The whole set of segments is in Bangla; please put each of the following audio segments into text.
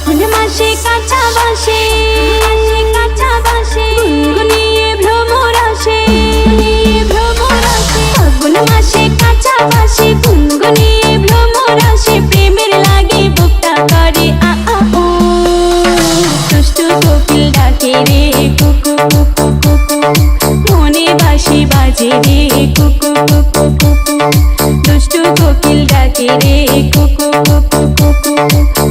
ফাগুন মাসে কাঁচা বাসে গুনগুনিয়ে ভ্রমর আসে ফাগুন মাসে কাঁচা বাসে গুনগুনিয়ে ভ্রমর আসে প্রেমের লাগে বুকটা করে আ আ ও দুষ্টু কোকিল ডাকে রে কুকু কুকু কুকু মনে বাঁশি বাজে রে কুকু কুকু কুকু দুষ্টু কোকিল ডাকে রে কুকু কুকু কুকু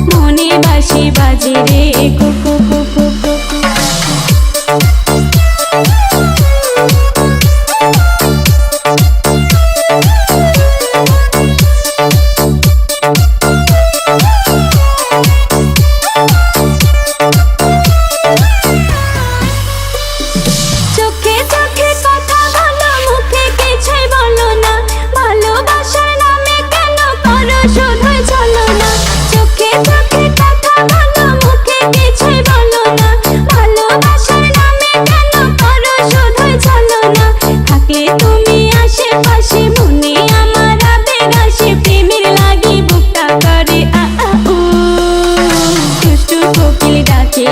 মনে বাঁশি বাজে রে কুকু কুকু কুকু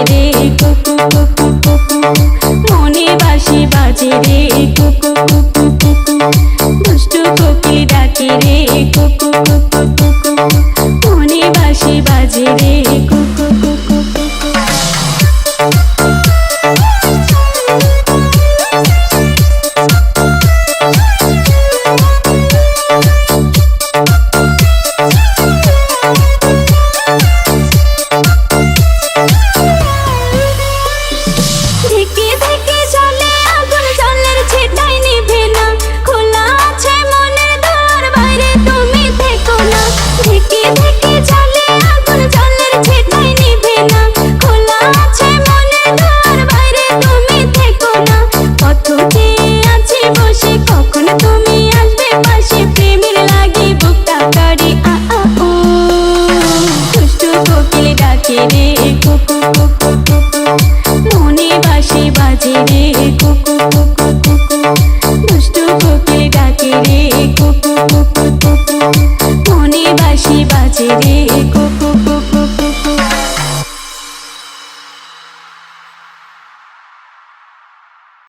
রে কুকু কুকু কুকু মনে বাঁশি বাজে রে কুকু কুকু কুকু দুষ্টু কোকিল ডাকে রে কুকু কুকু কুকু মনে বাঁশি বাজে রে।